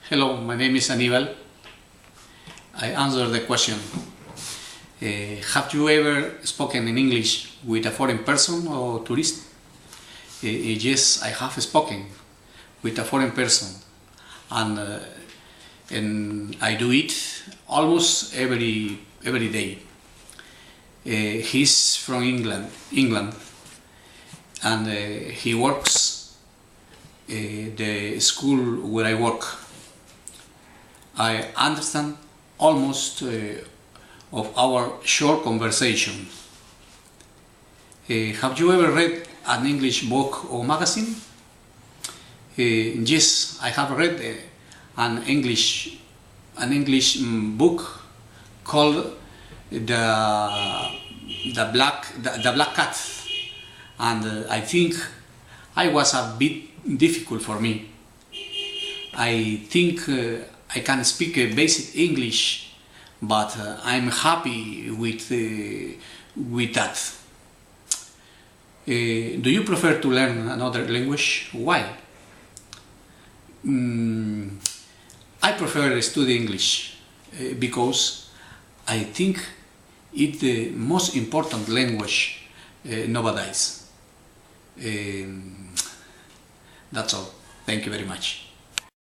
Hello, my name is Aníbal. I answer the question. Have you ever spoken in English with a foreign person or tourist? Yes, I have spoken with a foreign person, and I do it almost every day. He's from England, and he works the school where I work. I understand almost of our short conversation. Have you ever read an English book or magazine? Yes, I have read an English book called the Black Cat, and I think it was a bit difficult for me. I think I can speak basic English, but I'm happy with that. Do you prefer to learn another language? Why? I prefer to study English because I think it's the most important language nowadays. That's all. Thank you very much.